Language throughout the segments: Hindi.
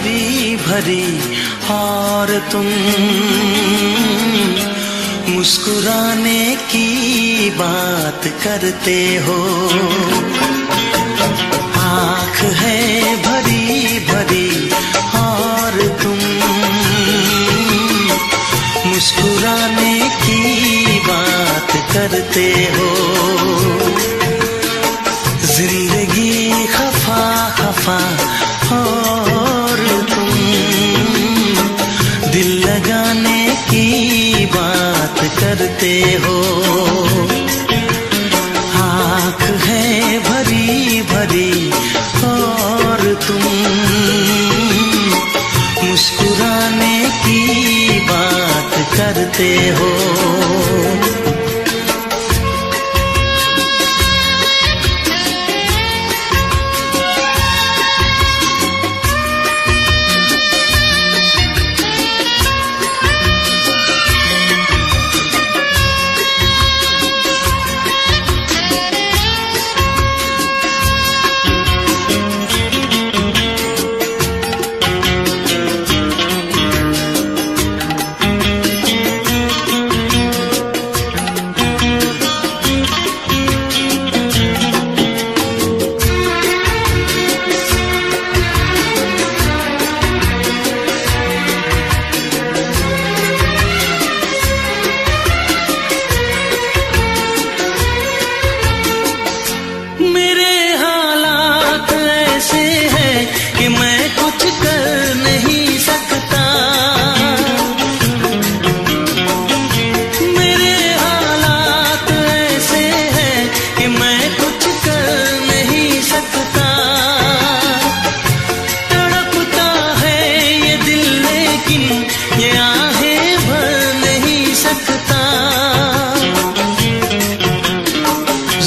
भरी भरी और तुम मुस्कुराने की बात करते हो। आँख है भरी भरी और तुम मुस्कुराने की बात करते हो। जिंदगी खफा खफा और तुम दिल लगाने की बात करते हो। आँख है भरी भरी और तुम मुस्कुराने की बात करते हो।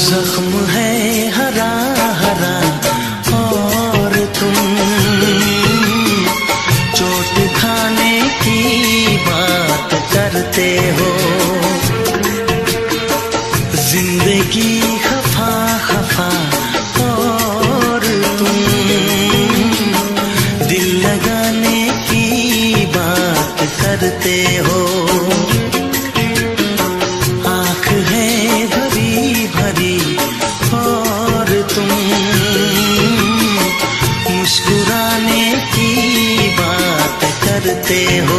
जख्म है हरा हरा और तुम चोट खाने की बात करते हो। जिंदगी खफा खफा और तुम दिल लगाने की बात करते हो। आँख है भरी भरी और तुम मुस्कुराने की बात करते हो।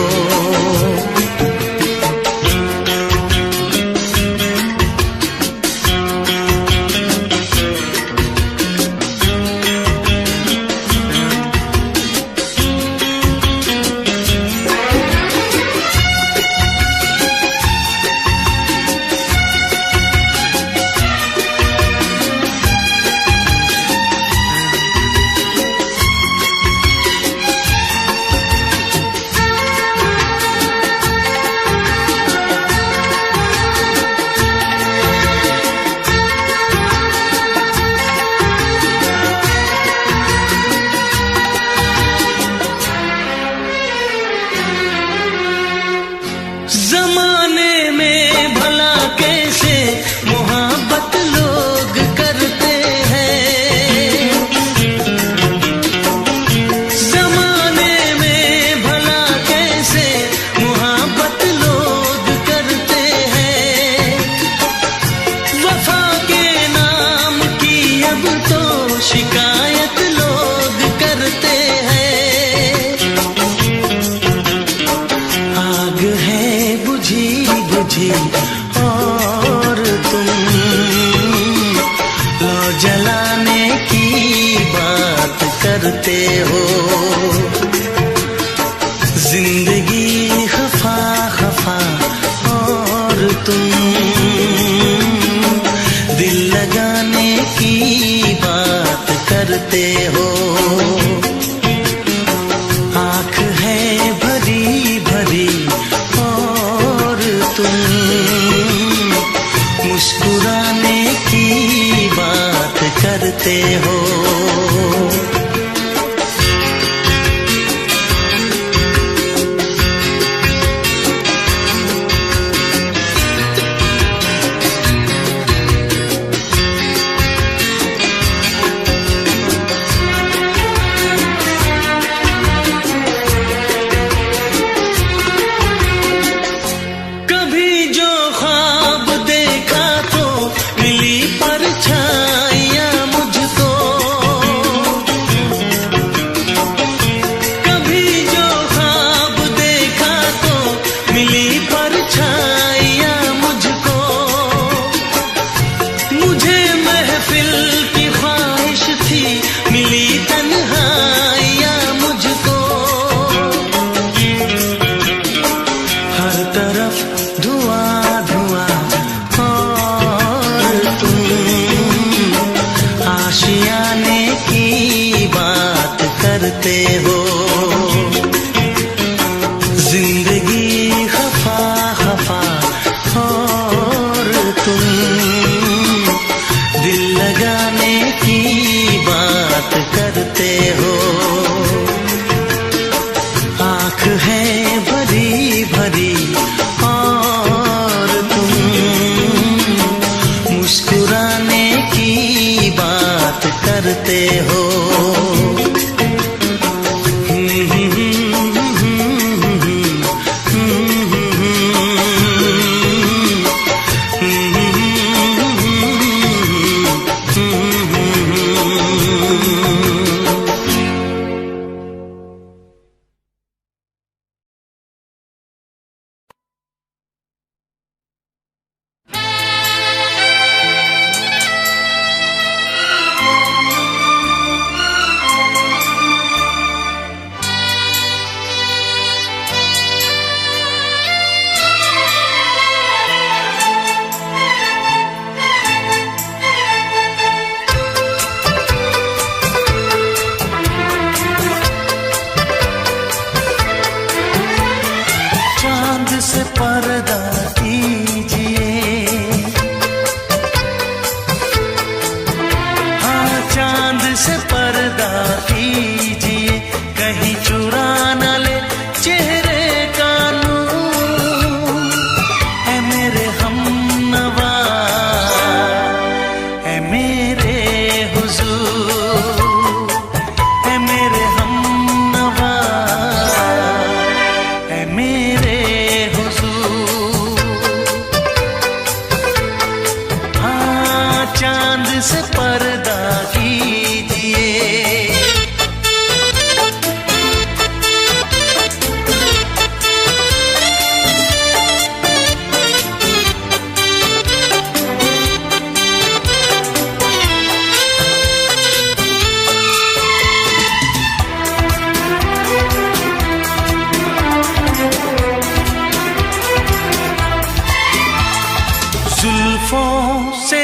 जमाने में भला कैसे मोहब्बत लोग करते हैं। जमाने में भला कैसे मोहब्बत लोग करते हैं। वफा के नाम की अब तो शिकायत लोग करते हैं। आग है बुझी बुझी और तुम लो जलाने की बात करते हो। जिंदगी खफा खफा और तुम दिल लगाने की बात करते हो। आँख है भरी भरी और तुम मुस्कुराने की बात करते हो। करते हो। आँख है भरी भरी और तुम मुस्कुराने की बात करते हो। से पर्दा कीजिए, हाँ चांद से पर्दा कीजिए, कहीं चुरा न ले चेहरे का नूर। है मेरे हमनवा, है मेरे हुजूर, है मेरे हमनवा, है मेरे चांद से पर्दा कीजिए। जुल्फों से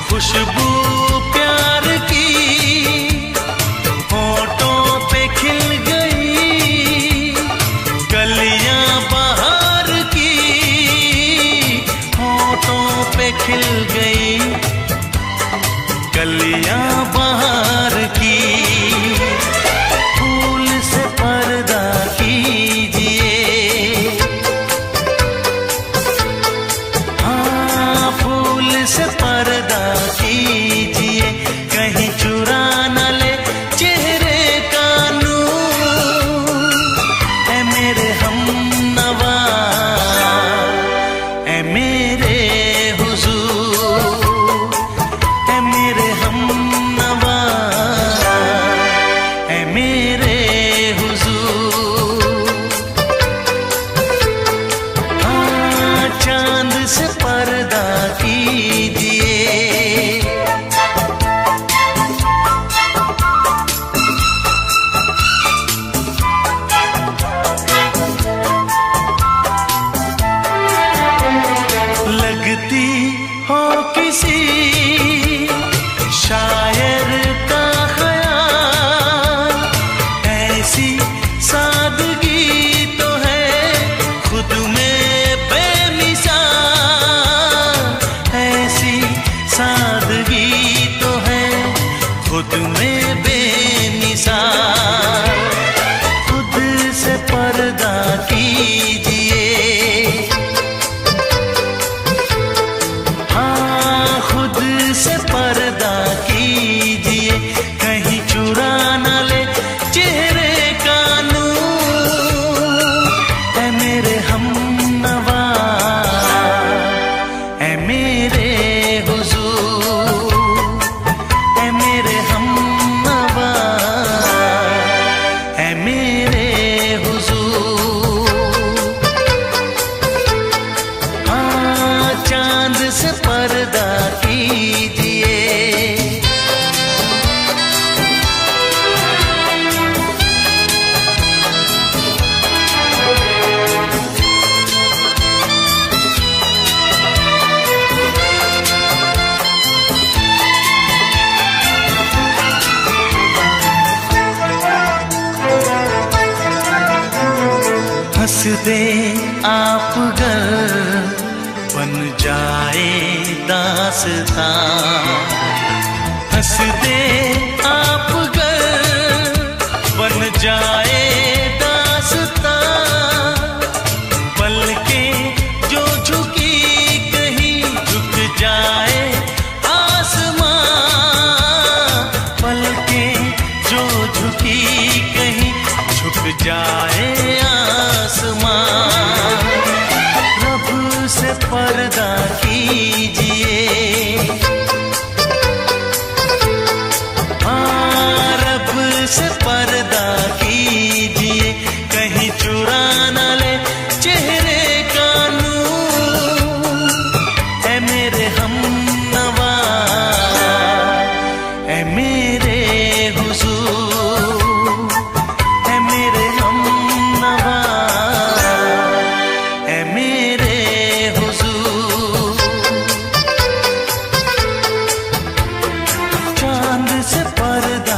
खुशबू प्यार की होठों पे खिल गई, कलियां बहार की होठों पे खिल गई, कलियां बहार की। फूल से पर्दा कीजिए, हाँ फूल से पर्दा कीजिए, कहीं चुरा न ले चेहरे का नूर। है मेरे हमनवा, है मेरे हुजूर, है मेरे हमनवा, है मेरे हुजूर। हाँ चांद से पर्दा कीजिए। लगती हो किसी शायर का ख्याल, ऐसी सादगी तो है खुद में बेमिसाल, ऐसी सादगी तो है खुद में बेमिसाल। खुद से पर्दा कीजिए, हाँ खुद से पर्दा कीजिए, कहीं चुरा न ले चेहरे का नूर। है मेरे हमनवा, है मेरे हुजूर, है मेरे हमनवा, है मेरे हुजूर। हाँ चांद से पर्दा कीजिए। हंस दे आप गर बन जाए दास्तां, हंस दे आप गर बन जाए दास्तां, पलकें जो झुकी कहीं झुक जाए आसमां, पलकें जो झुकी कहीं झुक जाए आसमां। रब से पर्दा कीजिए, से पर्दा कीजिए, कहीं चुरा न ले चेहरे का नूर। ऐ मेरे हमनवा, ऐ मेरे हुजूर, ऐ मेरे हमनवा, ऐ मेरे हुजूर। चांद से पर्दा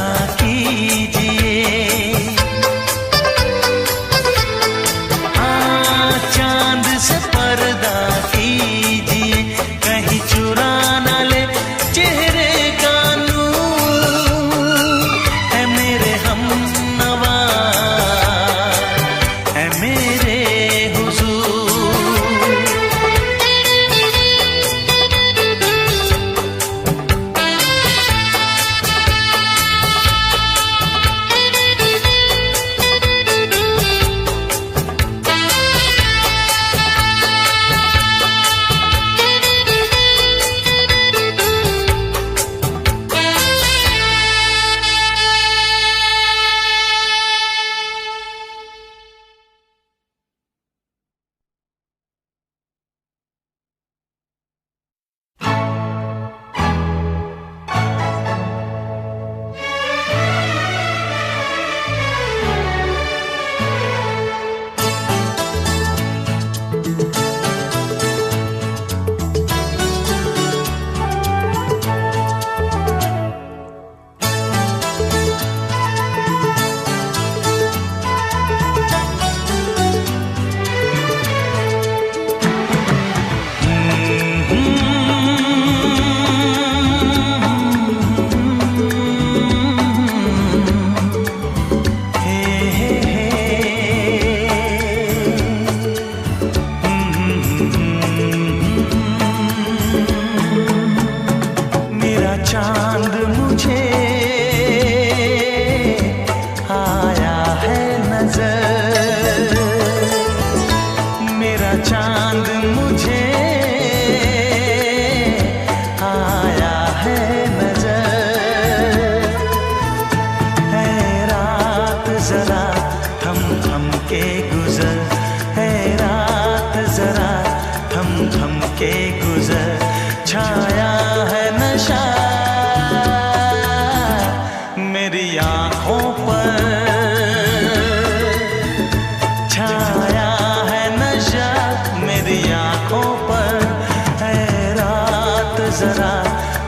जरा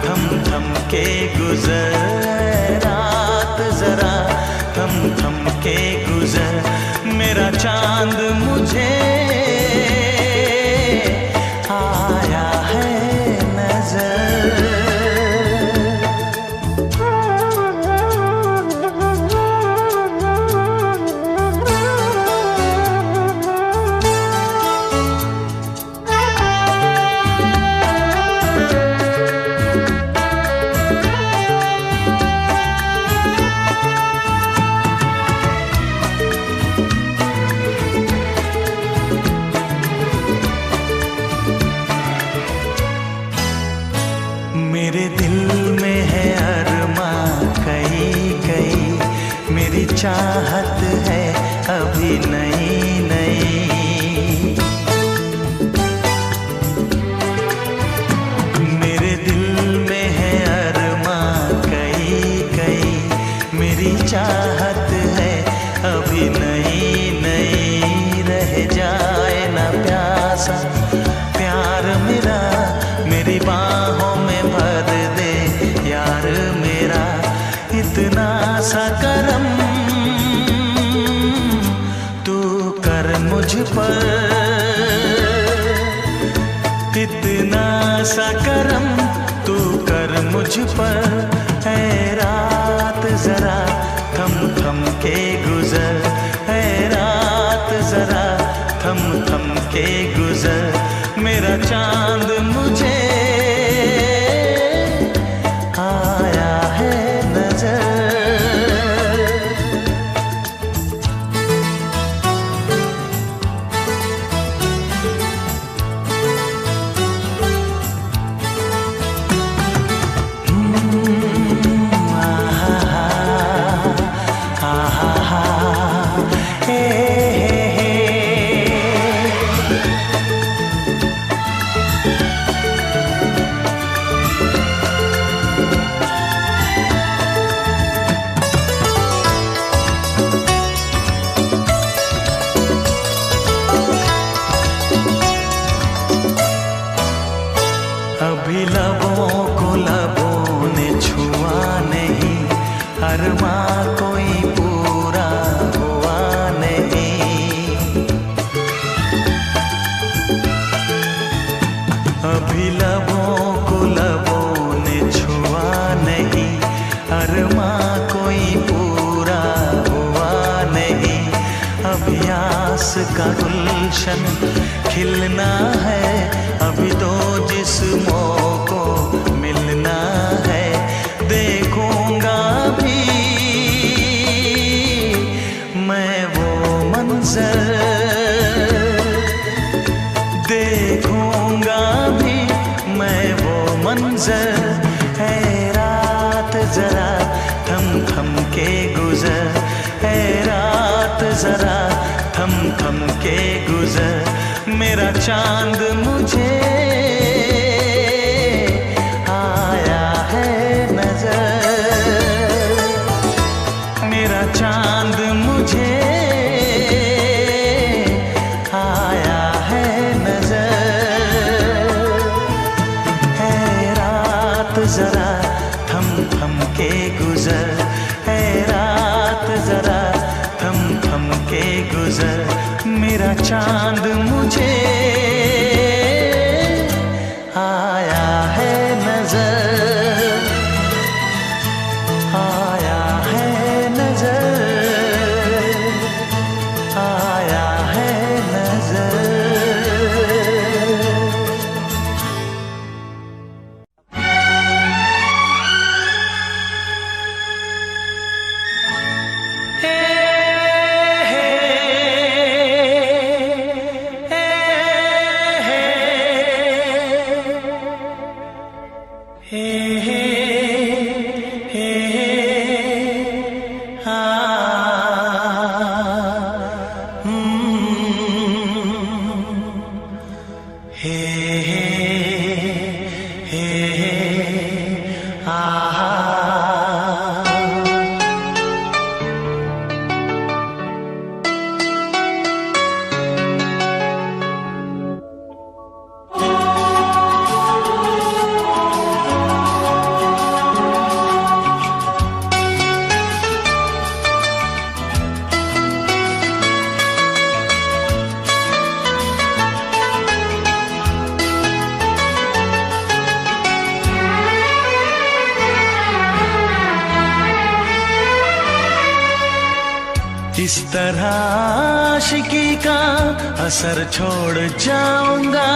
थम थम के गुजर, रात जरा थम थम के गुजर, मेरा चांद मुझे आया है नजर। मेरे दिल में है अरमां कई कई, मेरी चाहत है अभी नई नई। मेरे दिल में है अरमां कई कई, मेरी चाहत है अभी नई नई। रह जाए ना प्यासा प्यार मेरा, मेरी बाहों में भर दे यार मेरा। इतना सा करम तू कर मुझ पर, इतना सा करम तू कर मुझ पर। के गुजर, है रात जरा थम थम के गुजर, मेरा चांद मुझे आया है नजर। अभी लबों को लबों ने छुआ नहीं, अरमां कोई पूरा हुआ नहीं। अभी लबों को लबों ने छुआ नहीं, अरमां कोई पूरा हुआ नहीं। अभी आस का गुलशन खिलना है, अभी तो जिस्मों को मिलना है। देखूंगा भी मैं वो मंजर, देखूंगा भी मैं वो मंजर। है रात जरा थम थम के गुजर, है रात जरा थम थम के गुजर, मेरा चांद मुझे आया है नजर, मेरा चांद मुझे आया है नजर। है रात जरा थम थम के गुजर, है रात जरा थम थम के गुजर, मेरा चांद मुझे आया है नजर, आया है नजर, आया है नजर। इस तरह आशिकी का असर छोड़ जाऊंगा,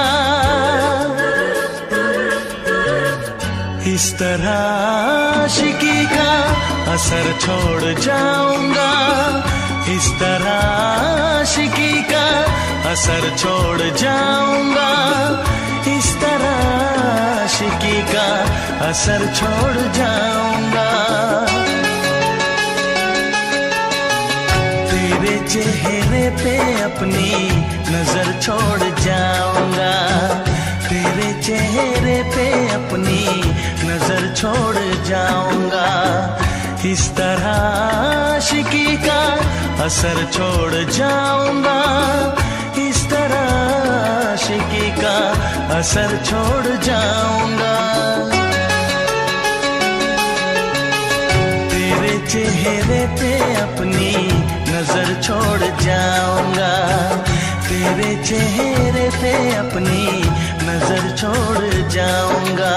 इस तरह आशिकी का असर छोड़ जाऊंगा, इस तरह आशिकी का असर छोड़ जाऊंगा, इस तरह आशिकी का असर छोड़ जाऊंगा। तेरे चेहरे पे अपनी नजर छोड़ जाऊंगा, तेरे चेहरे पे अपनी नजर छोड़ जाऊंगा। इस तरह आशिकी का असर छोड़ जाऊंगा, इस तरह आशिकी का असर छोड़ जाऊंगा। तेरे चेहरे पे अपनी नजर छोड़ जाऊंगा, तेरे चेहरे पे अपनी नजर छोड़ जाऊंगा।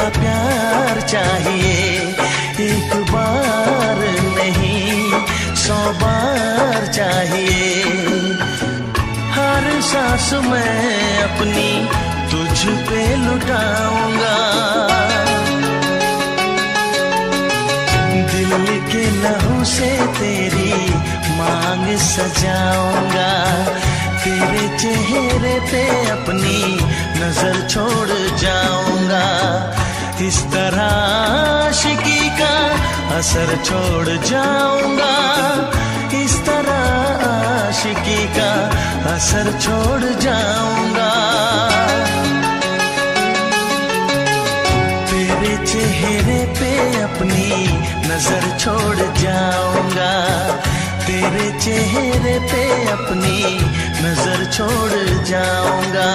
प्यार चाहिए, एक बार नहीं 100 बार चाहिए। हर सांस मैं अपनी तुझ पे लुटाऊंगा, दिल के लहू से तेरी मांग सजाऊंगा, तेरे चेहरे पे अपनी नजर छोड़ जाऊंगा। इस तरह आशिकी का असर छोड़ जाऊंगा, इस तरह आशिकी का असर छोड़ जाऊंगा। तेरे चेहरे पे अपनी नजर छोड़ जाऊंगा, तेरे चेहरे पे अपनी नजर छोड़ जाऊंगा।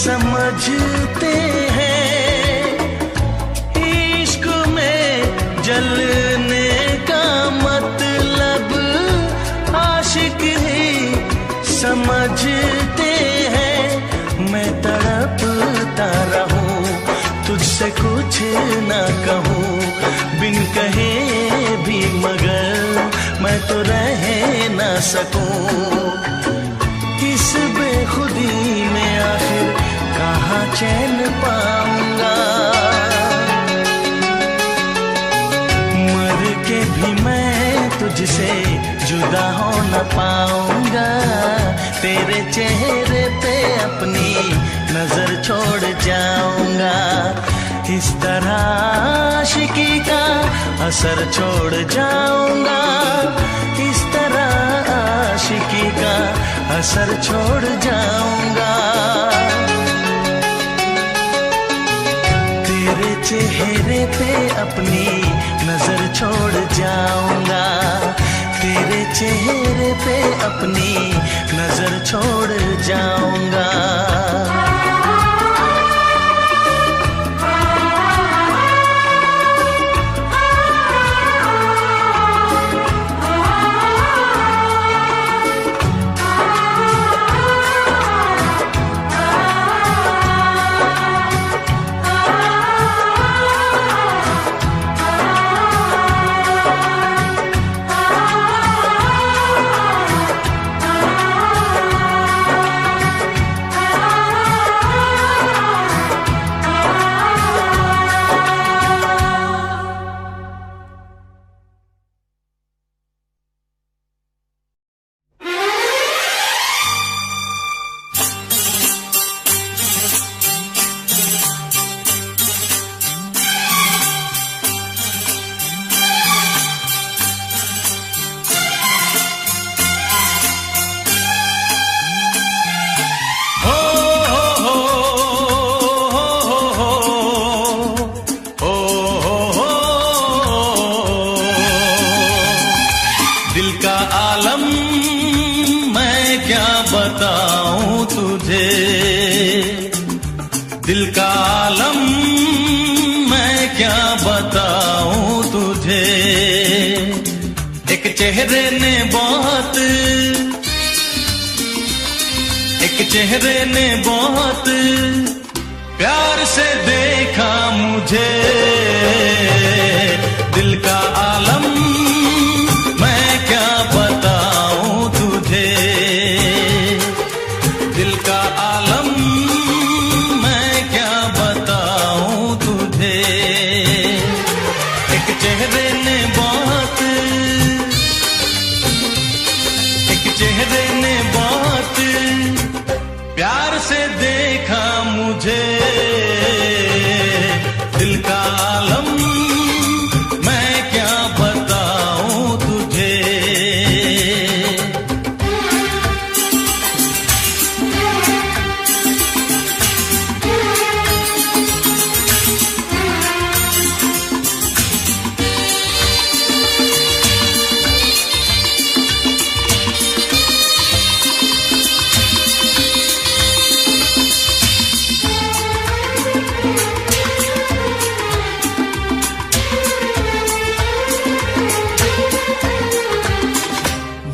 समझते हैं इश्क में जलने का मतलब, आशिक ही समझते हैं। मैं तड़पता रहूं, तुझसे कुछ ना कहूं, बिन कहे भी मगर मैं तो रह ना सकूं। इस बेखुदी में आखिर कहाँ चैन पाऊंगा, मर के भी मैं तुझसे जुदा हो न पाऊंगा। तेरे चेहरे पे अपनी नजर छोड़ जाऊंगा, इस तरह आशिकी का असर छोड़ जाऊंगा, इस तरह आशिकी का असर छोड़ जाऊंगा। तेरे चेहरे पे अपनी नजर छोड़ जाऊंगा, तेरे चेहरे पे अपनी नजर छोड़ जाऊंगा। दिल का आलम मैं क्या बताऊं तुझे। एक चेहरे ने बहुत, एक चेहरे ने बहुत प्यार से देखा मुझे। दिल का आलम मैं क्या बताऊं तुझे। दिल का आलम मैं क्या बताऊं तुझे। एक चेहरे ने बहुत, एक चेहरे ने बहुत प्यार से देखा मुझे। दिल का आलम मैं क्या बताऊं तुझे।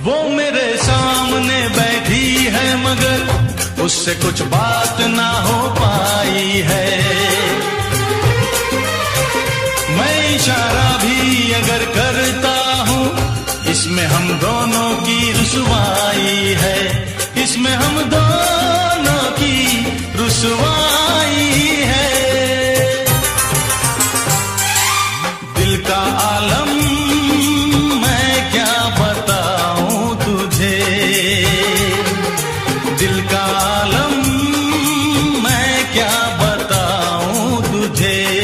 वो मेरे सामने बैठी है मगर उससे कुछ बात ना हो पाई है। मैं इशारा भी अगर करता हूँ इसमें हम दोनों की रुसवाई है। इसमें हम दोनों की रुसवाई है। दिल का आलम दिल का आलम मैं क्या बताऊं तुझे।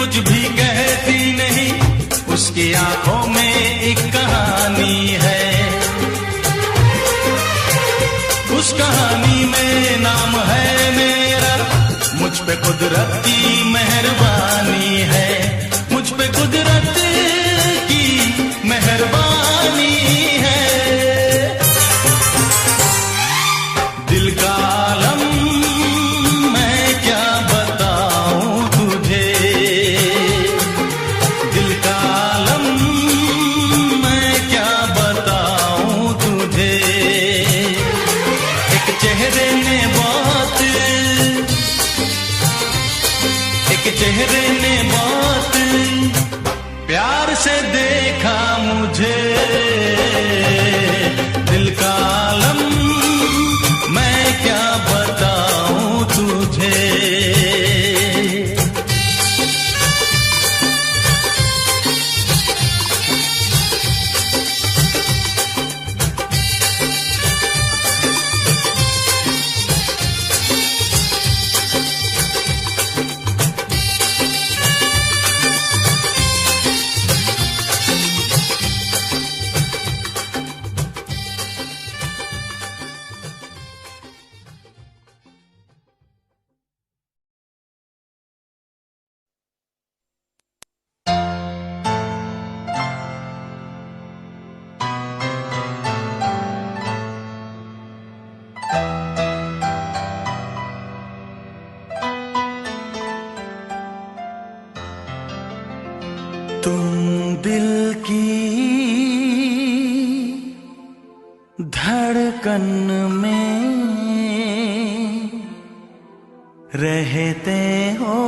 कुछ भी कहती नहीं, उसकी आंखों में एक कहानी है। उस कहानी में नाम है मेरा, मुझ पे कुदरत की मेहरबानी है। मुझ पे कुदरत की मेहरबानी है। दिल का आलम मैं क्या बताऊं तुझे। दिल का आलम मैं क्या बताऊं तुझे। एक चेहरे ने बहुत, एक चेहरे ने बहुत प्यार से देखा मुझे। दिल का आलम मैं क्या बताऊं तुझे। तुम दिल की धड़कन में रहते हो,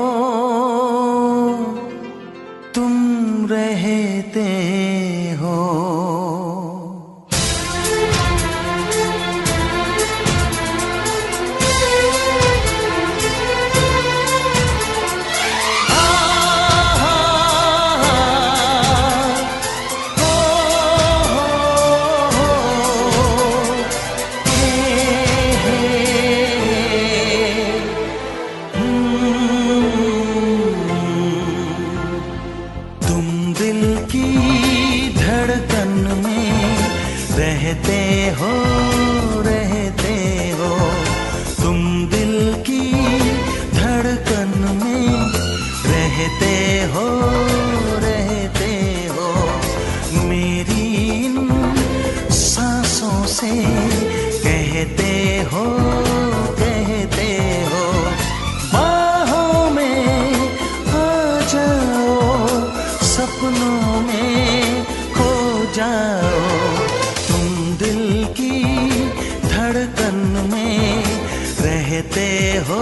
तुम रहते हो। से कहते हो बाहों में आ जाओ, सपनों में खो जाओ, तुम दिल की धड़कन में रहते हो।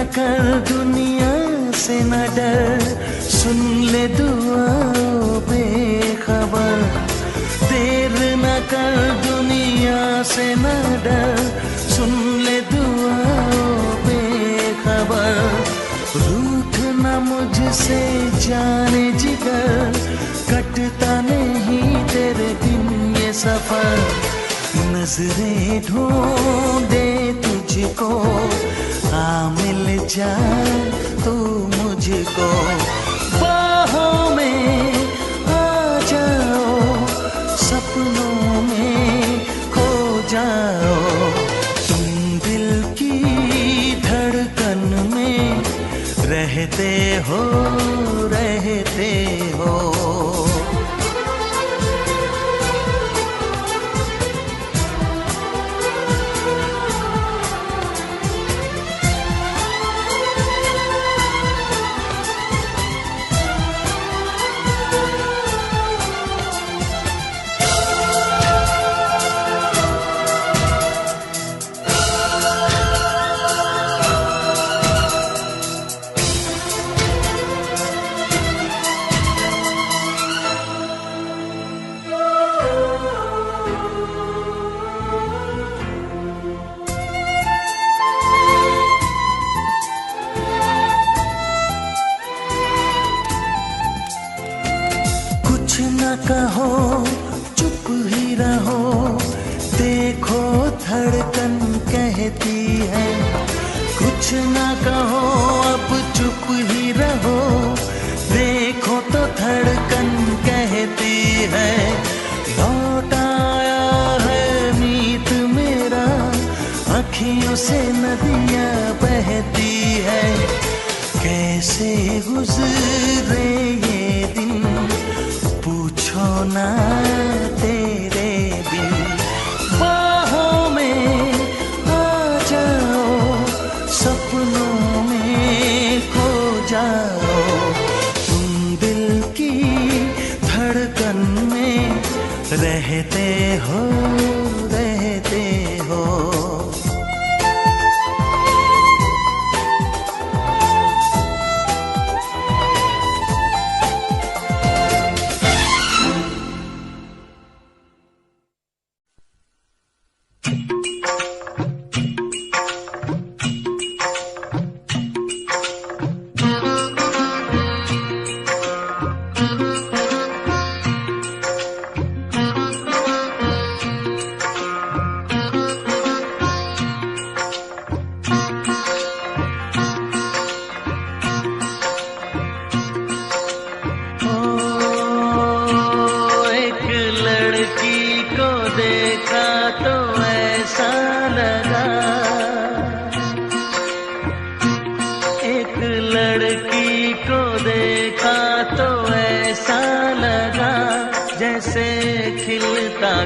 कर दुनिया से न डर, सुन ले दुआओं बेखबर। देर न कर दुनिया से न डर, सुन ले दुआओं बेखबर। रूठ न मुझसे जाने जिगर, कटता नहीं तेरे दिन ये सफर। नजरें ढूंढे तुझको, आ मिल जा तू मुझको। बाहों में आ जाओ, सपनों में खो जाओ, तुम दिल की धड़कन में रहते हो। कहो चुप ही रहो, देखो धड़कन कहती है। कुछ ना कहो अब चुप ही रहो, देखो तो धड़कन कहती है। लौट आया है मीत मेरा, अखियों से नदियाँ बहती है। कैसे गुजरे ये दिन पूछो ना तेरे बिन। बाहों में आ जाओ, सपनों में खो जाओ, तुम दिल की धड़कन में रहते हो।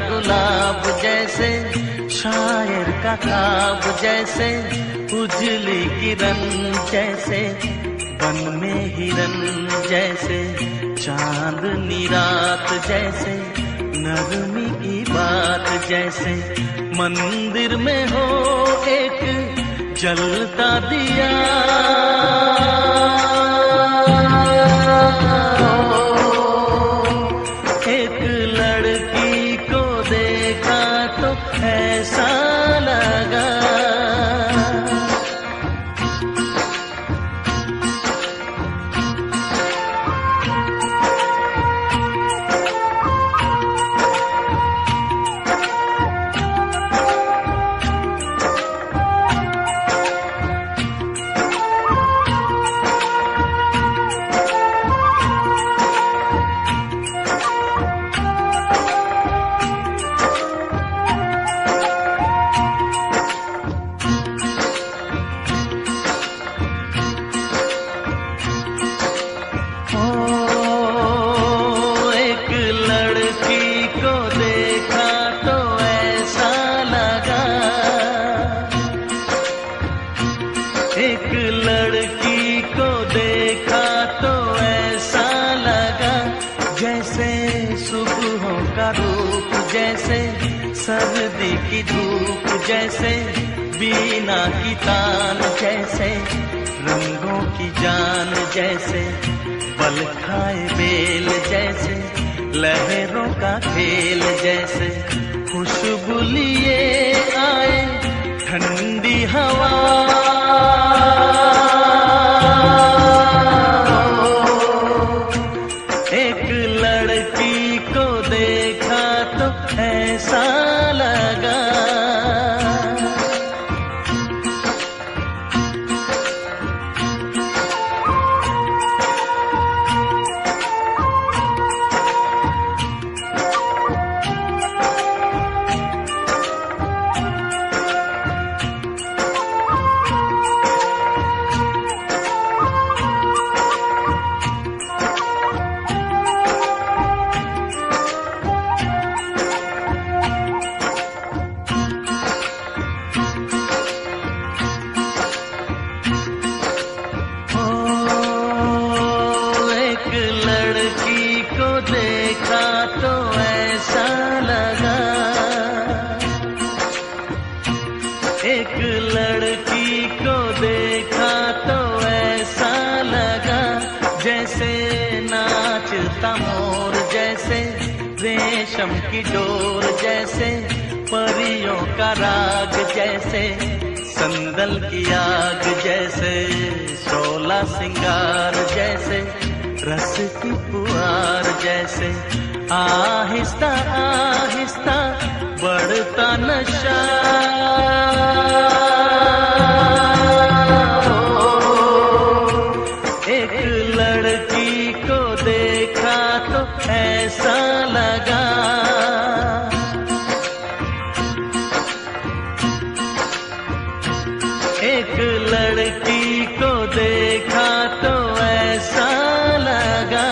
गुलाब जैसे शायर का ख्वाब, जैसे उजली किरण, जैसे बन में हिरन, जैसे चांदनी रात, जैसे नरमी की बात, जैसे मंदिर में हो एक जलता दिया। सर्दी की धूप जैसे, बीना की तान जैसे, रंगों की जान जैसे, बल खाए बेल जैसे, लहरों का खेल जैसे, खुशबू लिए आए ठंडी हवा। एक लड़की को देखा तो ऐसा लगा, एक लड़की को देखा तो ऐसा लगा, जैसे नाचता मोर जैसे, रेशम की डोर जैसे, परियों का राग जैसे, संदल की आग जैसे, शोला सिंगार जैसे, रस की पुआर जैसे, आहिस्ता आहिस्ता बढ़ता नशा। एक लड़की को देखा तो ऐसा लगा, एक लड़की को देखा तो ऐसा लगा।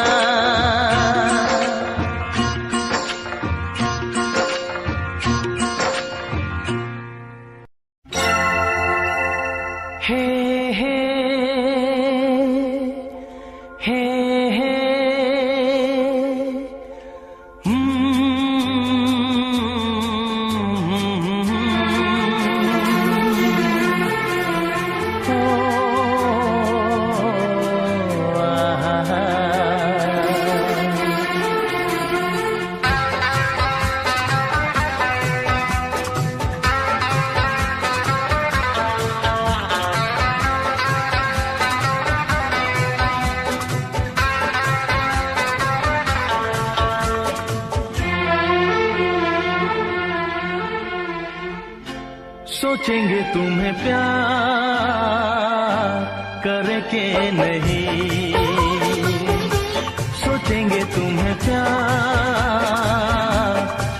सोचेंगे तुम्हें प्यार करके नहीं, सोचेंगे तुम्हें प्यार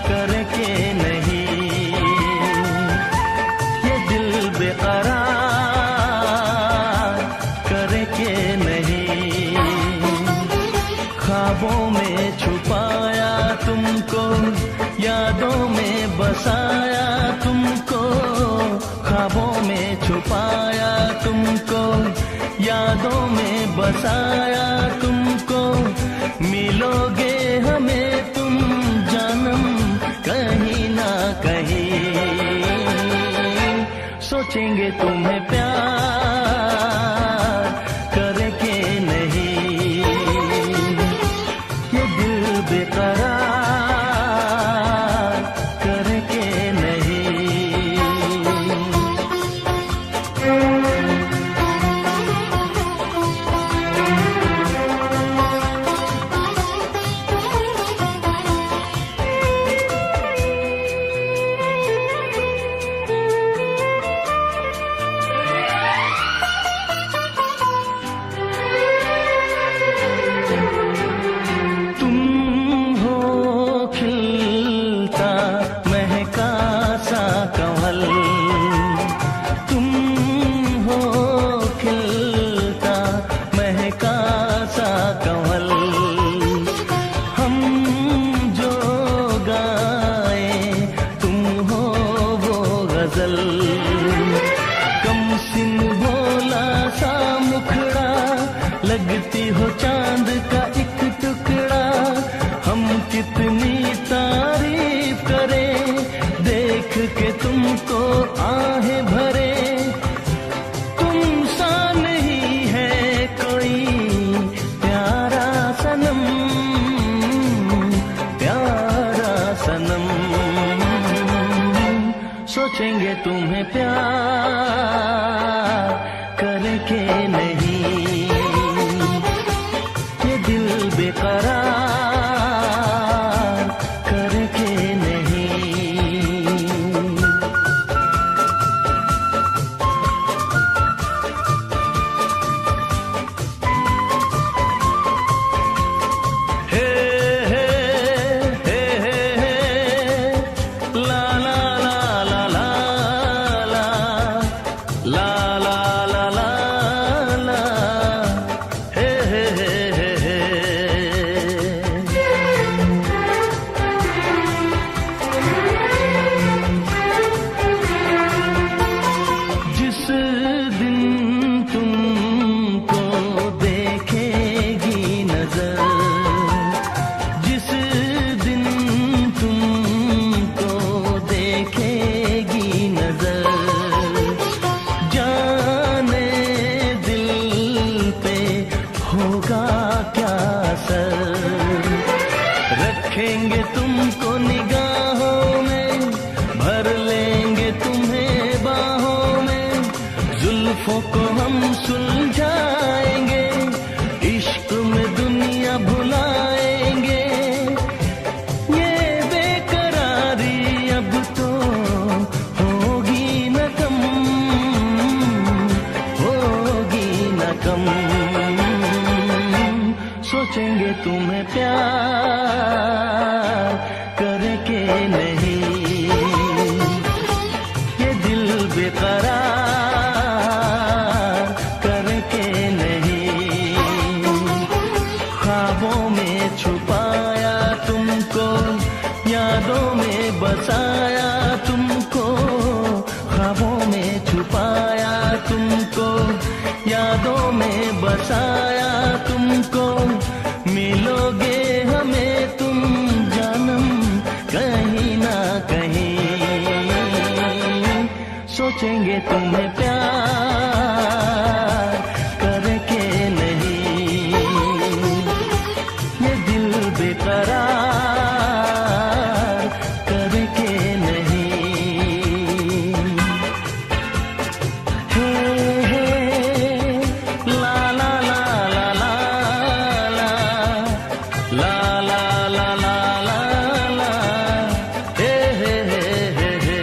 करके नहीं, ये दिल बेकरार करके नहीं, ख्वाबों में छुपाया तुमको, यादों में बसाया तुमको, ख्वाबों में छुपाया तुमको, यादों में बसाया तुमको, मिलोगे हमें तुम जानम कहीं ना कहीं, सोचेंगे तुम्हें प्यार करके नहीं, ये दिल बेकरार करके नहीं। तुम हो तुमको आहें भरे, तुम सा नहीं है कोई प्यारा सनम, प्यारा सनम। सोचेंगे तुम्हें प्यार करके नहीं, ये दिल बेकरार करके नहीं। हे हे हे हे हे ला ला ला ला ला ला ला ला ला ला ला हे हे हे हे हे। जिस दिन तुमको देखेगी नजर, जिस दिन तुमको देखेगी नजर, जाने दिल पे होगा क्या असर। रखेंगे तुमको निगाहों में, भर लेंगे तुम्हें बाहों में, जुल्फों को हम सुलझाएंगे, इश्क में दुनिया भुलाएंगे। ये बेकरारी अब तो होगी न कम, होगी न कम। सोचेंगे तुम्हें प्यार करके नहीं, ये दिल बेकरार करके नहीं। ख्वाबों में छुपाया तुमको, यादों में बसाया तुमको, ख्वाबों में छुपाया तुमको, यादों में बसाया तुमको। मिलोगे हमें तुम जानम कहीं ना कहीं, सोचेंगे तुम्हें प्यार करके नहीं, ये दिल बेकरार करके नहीं। हे हे ला ला ला ला ला ला ला ला ला ला ला ला हे हे हे हे हे।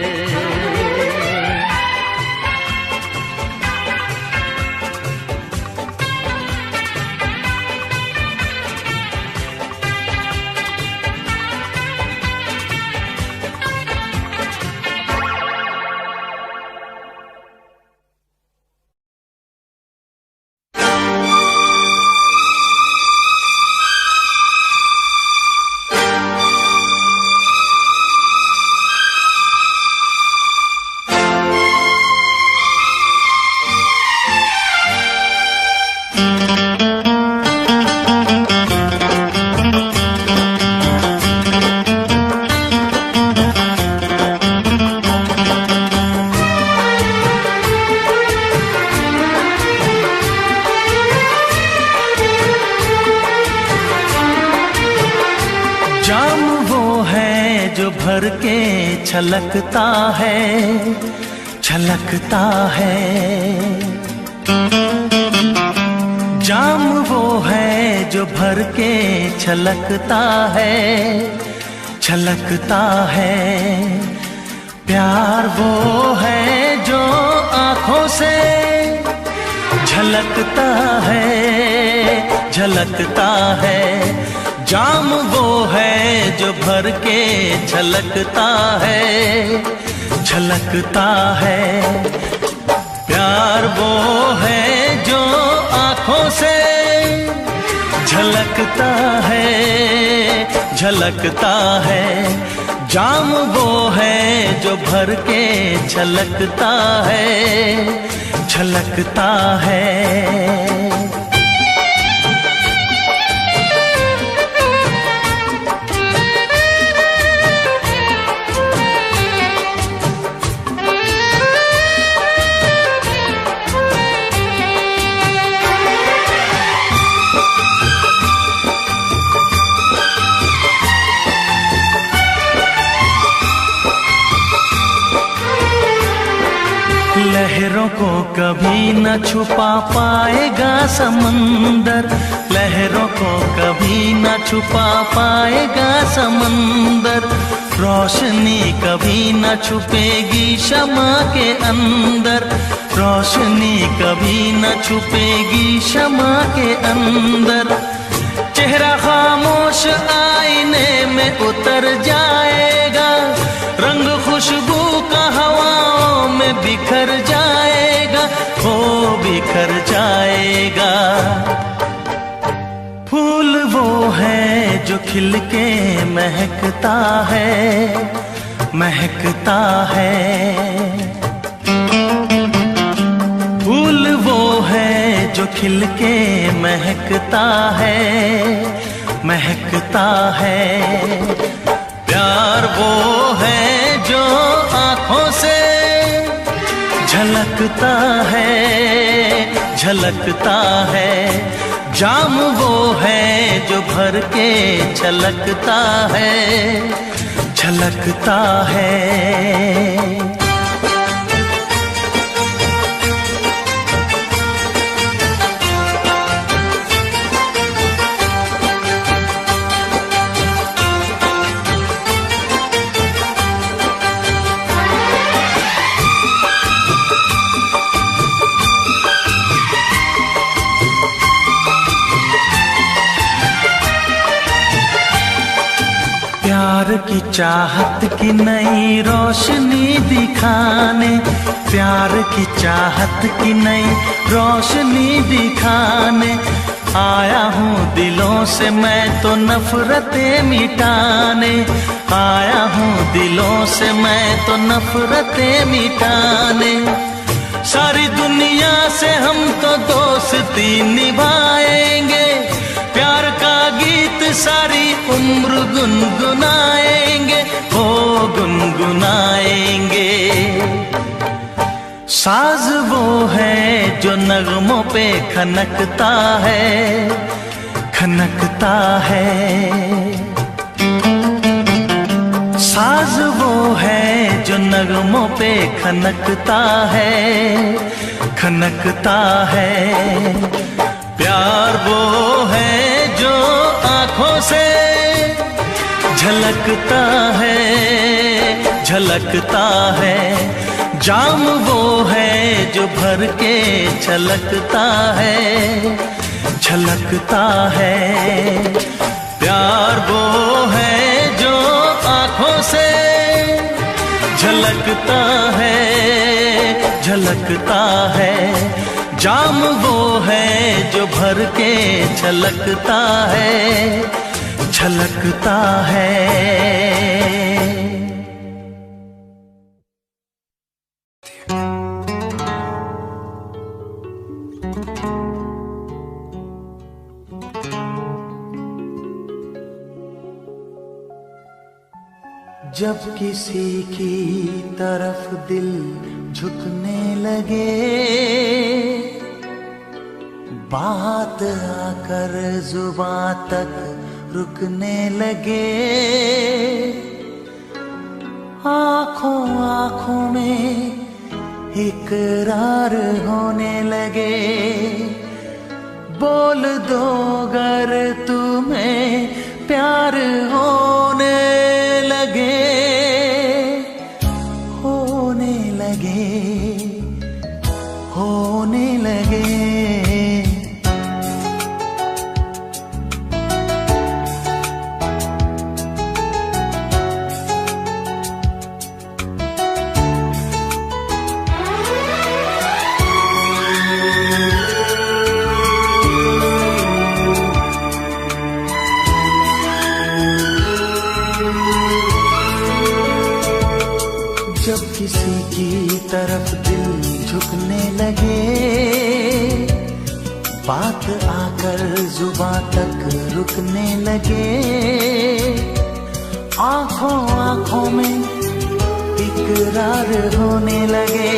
जाम वो है जो भर के छलकता है, छलकता है। जाम वो है जो भर के छलकता है, छलकता है। प्यार वो है जो आँखों से झलकता है, झलकता है। जाम वो है जो भर के छलकता है, छलकता है। प्यार वो है जो आँखों से झलकता है, झलकता है। जाम वो है जो भर के छलकता है, छलकता है। को कभी न छुपा पाएगा समंदर, लहरों को कभी न छुपा पाएगा समंदर। रोशनी कभी न छुपेगी शमा के अंदर, रोशनी कभी न छुपेगी शमा के अंदर। चेहरा खामोश आईने में उतर जाएगा, रंग खुशबू का हवाओं में बिखर जाएगा, वो बिखर जाएगा। फूल वो है जो खिल के महकता है, महकता है। फूल वो है जो खिल के महकता है, महकता है। प्यार वो है जो आँखों से झलकता है, झलकता है। जाम वो है जो भर के छलकता है, छलकता है। प्यार की चाहत की नई रोशनी दिखाने, प्यार की चाहत की नई रोशनी दिखाने आया हूँ दिलों से मैं तो नफरतें मिटाने, आया हूँ दिलों से मैं तो नफरतें मिटाने। सारी दुनिया से हम तो दोस्ती निभाएंगे, प्यार का गीत सारी उम्र गुनगुनाएंगे, हो गुनगुनाएंगे। साज वो है जो नगमों पे खनकता है, खनकता है। साज वो है जो नगमों पे खनकता है, खनकता है। प्यार वो है जो आँखों से झलकता है, झलकता है। जाम वो है जो भर के छलकता है, छलकता है। प्यार वो है जो आँखों से झलकता है, झलकता है। जाम वो है जो भर के छलकता है, छलकता है। जब किसी की तरफ दिल झुकने लगे, बात आकर जुबां तक रुकने लगे, आँखों आँखों में इकरार होने लगे। बोल दो अगर तुम्हें प्यार होने लगे, होने लगे, होने लगे। जब किसी की तरफ दिल झुकने लगे, बात आकर जुबां तक रुकने लगे, आँखों आँखों में इकरार होने लगे।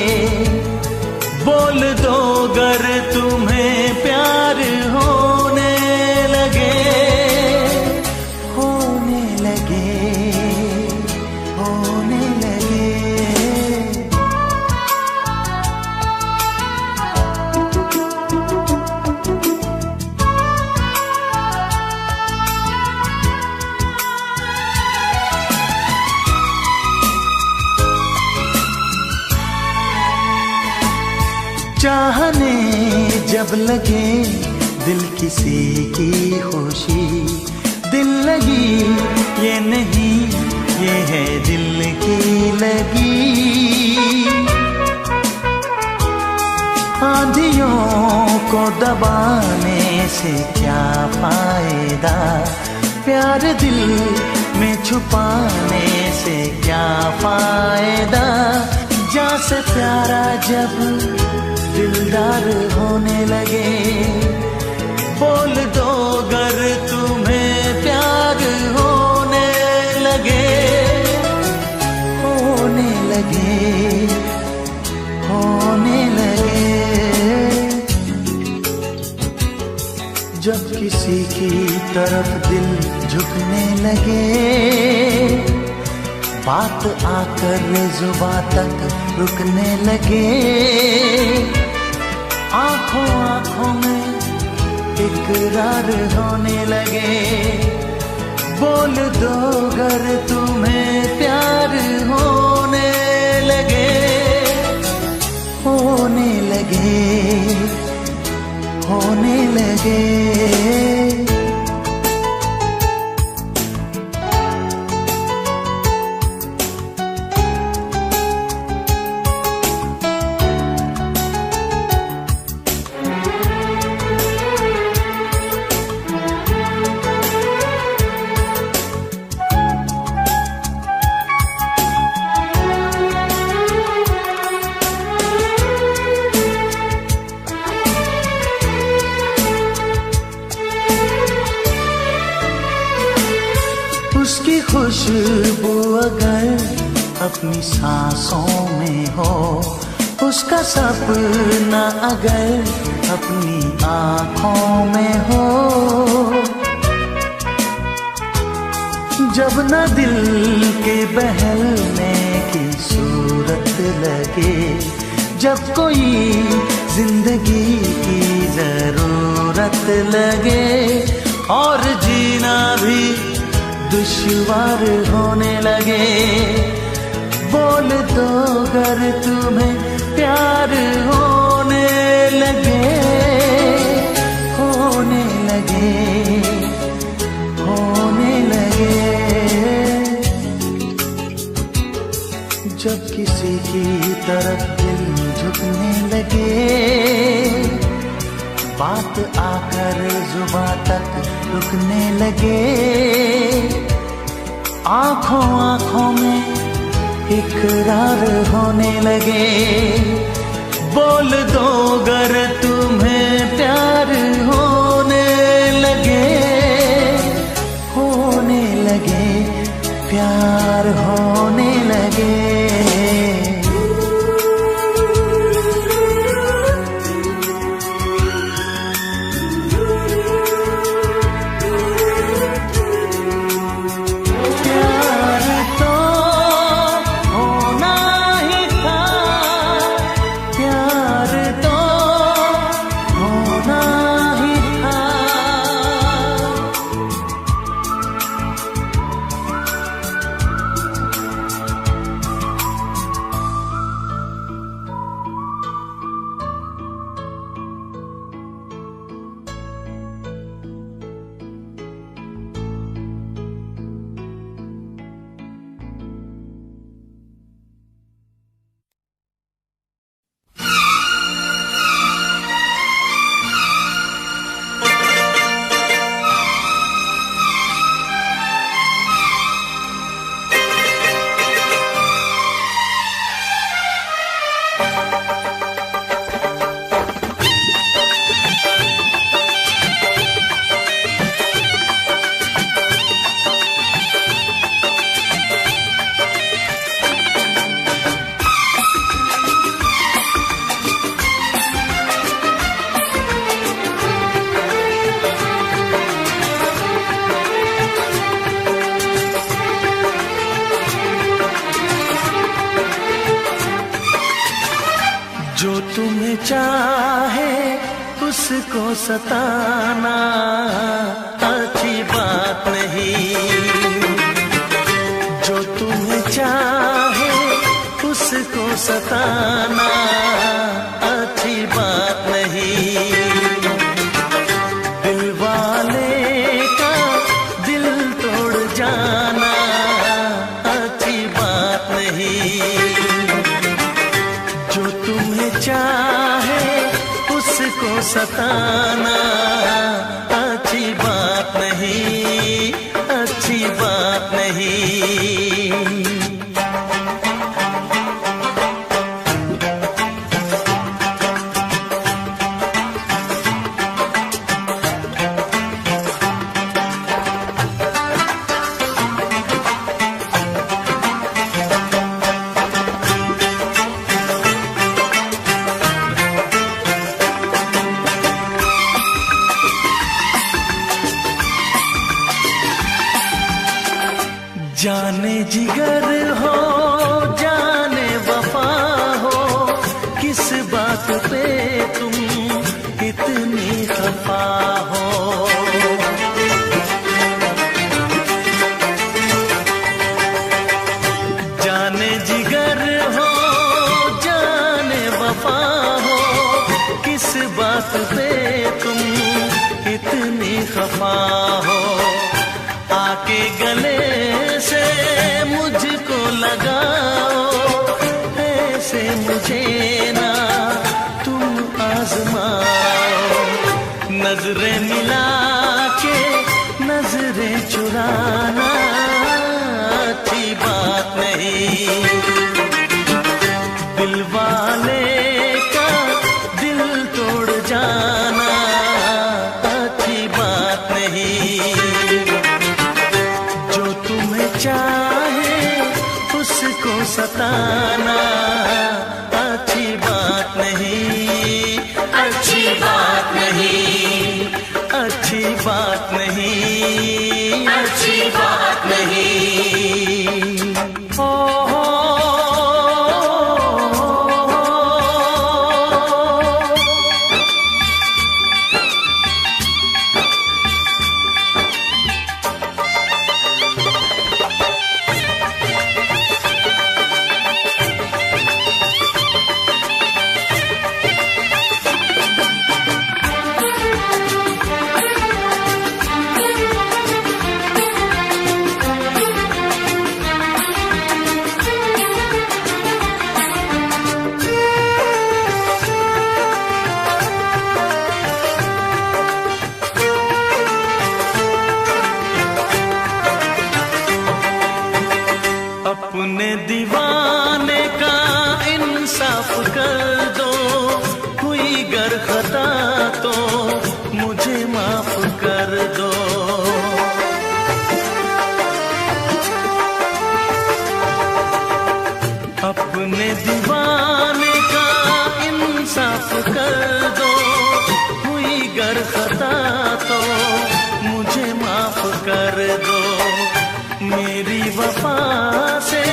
बोल दो अगर तुम्हें प्यार होने लगे, होने लगे, होने लगे। कहने जब लगे दिल किसी की खुशी, दिल लगी ये नहीं ये है दिल की लगी। आंधियों को दबाने से क्या फायदा, प्यार दिल में छुपाने से क्या फायदा। जान से प्यारा जब दिलदार होने लगे, बोल दो अगर तुम्हें प्यार होने लगे, होने लगे, होने लगे। जब किसी की तरफ दिल झुकने लगे, बात आकर जुबां तक रुकने लगे। आंखों आंखों में इकरार होने लगे, बोल दो अगर तुम्हें प्यार होने लगे, होने लगे, होने लगे। उसकी खुशबू अगर अपनी सांसों में हो, उसका सपना अगर अपनी आँखों में हो, जब न दिल के बहलने की सूरत लगे, जब कोई जिंदगी की जरूरत लगे और जीना भी दुश्वार होने लगे, बोल दो अगर तुम्हें प्यार होने लगे, होने लगे, होने लगे। जब किसी की तरफ दिल झुकने लगे, बात आकर जुबां तक रुकने लगे। आंखों आंखों में इकरार होने लगे, बोल दो अगर तुम्हें प्यार होने लगे, होने लगे, प्यार होने लगे। जो तुम्हें चाहे उसको सताना अच्छी बात नहीं, जो तुम्हें चाहे उसको सताना अच्छी बात सताना अच्छी बात नहीं, अच्छी बात नहीं। जाने जिगर हो जाने वफा हो, किस बात पे तुम इतनी खफा हो। जाने जिगर हो जाने वफा हो, किस बात पे तुम इतनी खफा हो। आके गले से मुझको लगाओ, ऐसे मुझे ना तुम आजमाओ। नजरें मिला के नजरें चुराना अच्छी बात नहीं। दिल वाले का दिल तोड़ जाना अच्छी बात नहीं। चाहे उसको सताना अच्छी बात नहीं, अच्छी बात नहीं, अच्छी बात नहीं, अच्छी बात नहीं। ओ अपने दीवाने का इंसाफ कर दो, हुई गर खता तो मुझे माफ कर दो। अपने दीवाने का इंसाफ कर दो, हुई गर खता तो मुझे माफ कर दो। मेरी वफा से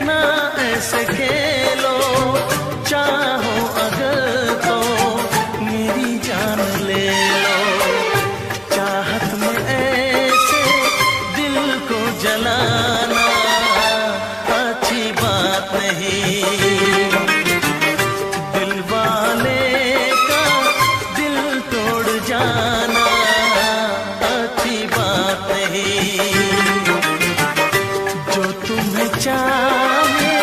ना ऐसे खेलो, चाहो अगर तो मेरी जान ले लो। चाहत में ऐसे दिल को जलाना अच्छी बात नहीं। दिल वाले का दिल तोड़ जाना अच्छी बात नहीं। चाहे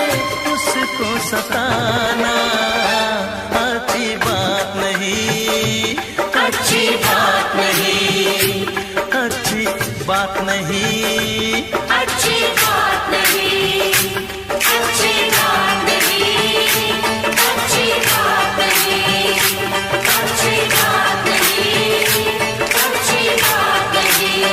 उसको सताना अच्छी बात नहीं, अच्छी बात नहीं, अच्छी बात नहीं, अच्छी बात नहीं, अच्छी बात नहीं, अच्छी बात नहीं, अच्छी बात नहीं, अच्छी बात नहीं।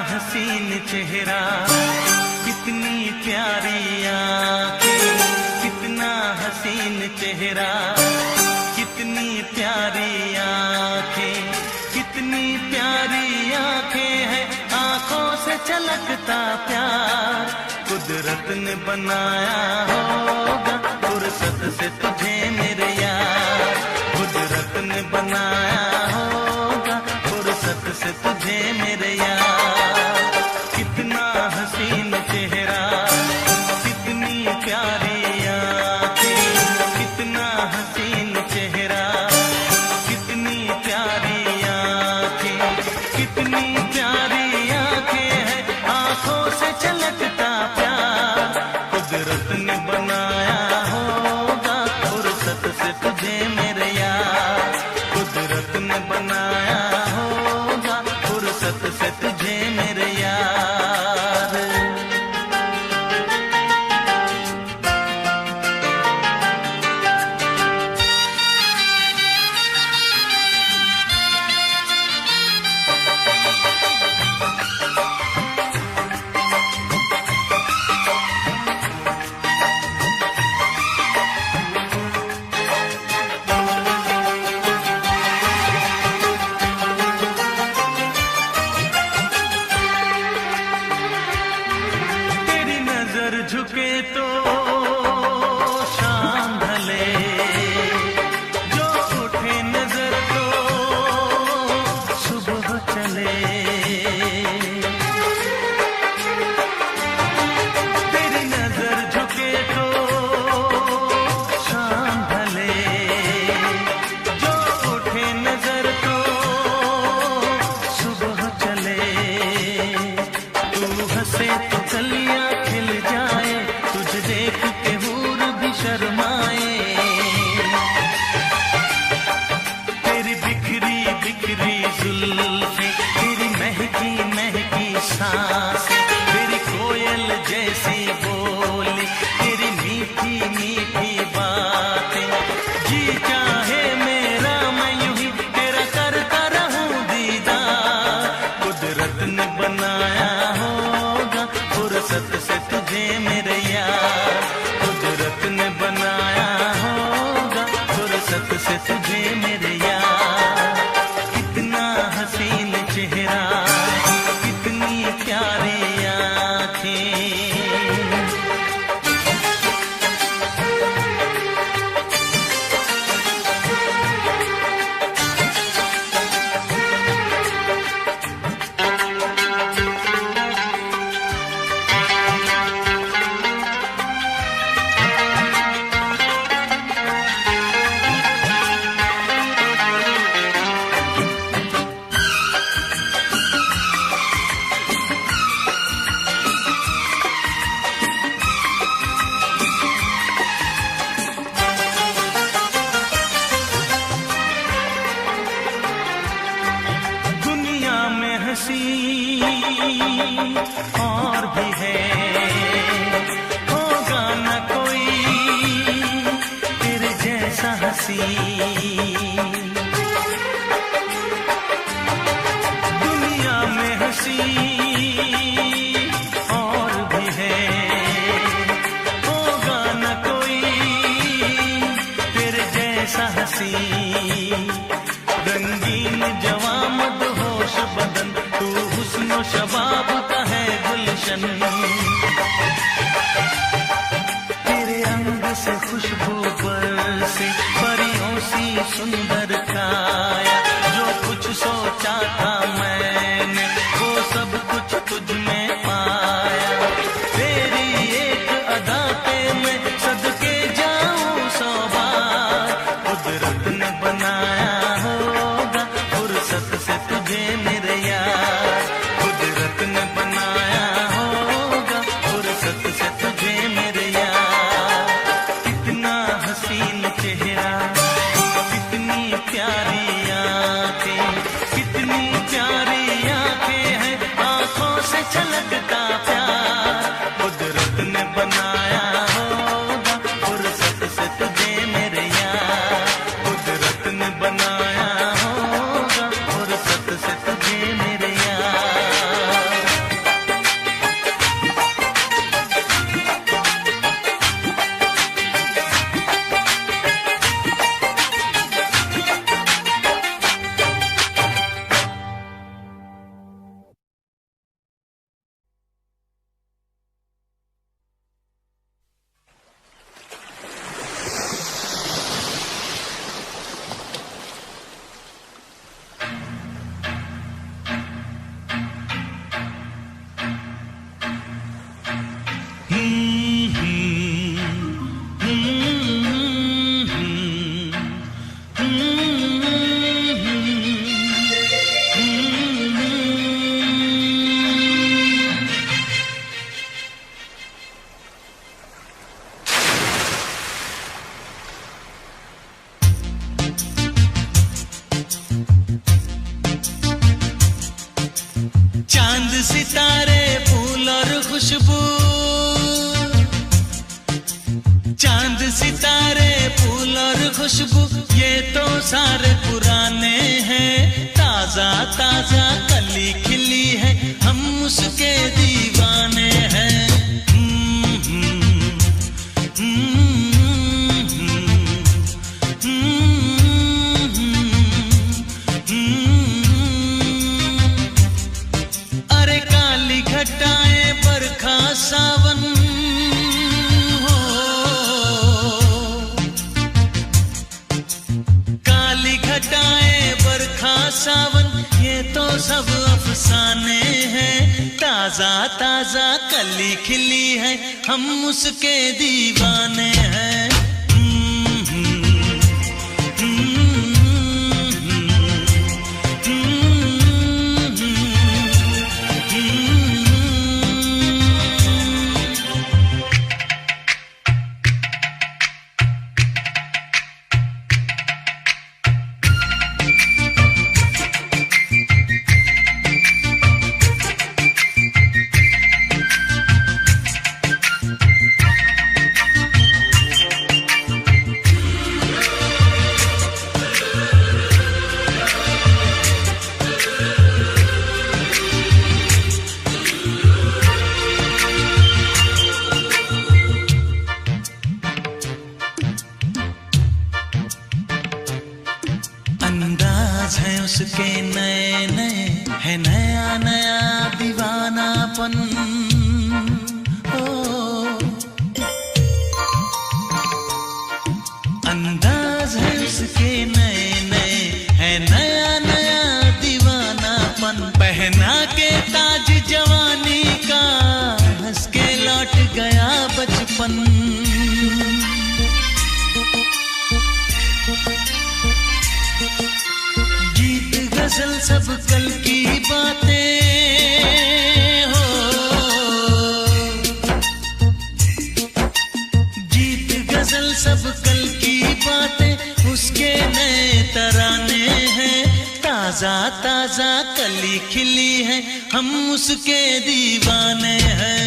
हसीन चेहरा, कितनी प्यारी आँखें, कितना हसीन चेहरा, कितनी प्यारी आँखें, कितनी कुदरत ने बनाया होगा फुर्सत से तुझे मेरे यार, कुदरत ने बनाया होगा फुर्सत से तुझे मेरे यार। कितना हसीन चेहरा, कितनी प्यारी आँखें, कितना हसीन चेहरा, कितनी प्यारी आँखें, कितनी प्यारी आँखें हैं, आँखों से छलकता प्यार। कुदरत ने बनाया होगा फुर्सत से तुझे मेरे यार, कुदरत ने बनाया होगा फुर्सत से तुझे मेरे यार। झुके तो शाम ढले, जो उठे नजर तो सुबह चले। तेरी नजर झुके तो शाम ढले, जो उठे नजर तो सुबह चले। तू हंसे तो कलियां खिल जाए, तुझे देख के हूर भी शर्माए। तेरी बिखरी बिखरी जुल्फें, तेरी महकी महकी सांसें, तेरी कोयल जैसी बोली, तेरी मीठी मीठी बातें। जी चाहे मेरा मैं यूं ही तेरा करता रहूं दीदार। कुदरत ने बनाया होगा फुर्सत से तुझे मेरे यार, कुदरत ने बनाया होगा फुर्सत से तुझे मेरे यार। कितना हसीन चेहरा, कितनी प्यारी आँखें। हंसी और भी है, होगा न कोई तेरे जैसा हंसी। दुनिया में हंसी और भी है, होगा न कोई तेरे जैसा हंसी। रंगीन जवां मदहोश बदन, तू हुस्न शबाब का है गुलशन। तेरे अंग से खुशबू बरसे, परियों सी सुंदर काया। जो कुछ सोचा था मैंने वो सब कुछ तुझ में पाया। तेरी एक अदा पे मैं सदके जाऊं 100 बार। कुदरत ने बनाया होगा फुर्सत से तुझे मेरे यार, कुदरत ने बनाया होगा फुर्सत से तुझे मेरे यार। कितना हसीन चेहरा, कितनी प्यारी आँखें, कितनी प्यारी आँखें हैं, आँखों से छलकता प्यार। कुदरत ने बनाया होगा फुर्सत से तुझे मेरे यार, कुदरत ने बनाया होगा फुर्सत से तुझे मेरे यार। सितारे फूल और खुशबू, चांद सितारे फूल और खुशबू, ये तो सारे पुराने हैं। ताजा ताजा कली खिली है, हम उसके दीवाने हैं। अरे काली घटाएं बरखा सावन हो, काली घटाएं बरखा सावन, ये तो सब अफसाने हैं। ताजा ताजा कली खिली है, हम उसके दीवाने हैं। अंदाज है उसके नए नए, है नया नया दीवानापन। ओ अंदाज है उसके नए नए, है नया नया दीवानापन। पहना के ताज जवानी का, हंस के लौट गया बचपन। गीत गजल सब कल की बातें हो, गीत गजल सब कल की बातें, उसके नए तराने हैं। ताजा ताजा कली खिली है, हम उसके दीवाने हैं।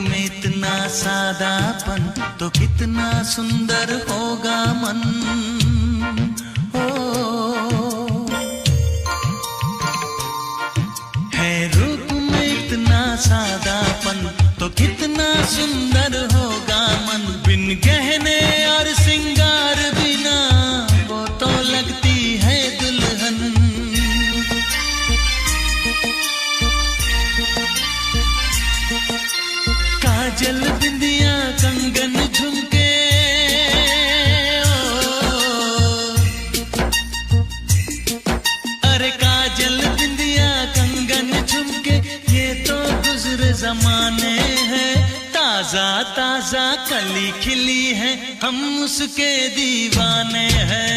में इतना सादापन, तो कितना सुंदर होगा मन। ओ है रूप में इतना सादापन, तो कितना सुंदर होगा मन। बिन गहने और सिंगार बिना, वो तो लगती है दुल्हन। काजल बिंदिया कंगन झुमके, अरे काजल बिंदिया कंगन झुमके, ये तो गुजरे जमाने हैं। ताजा ताजा कली खिली है, हम उसके दीवाने हैं।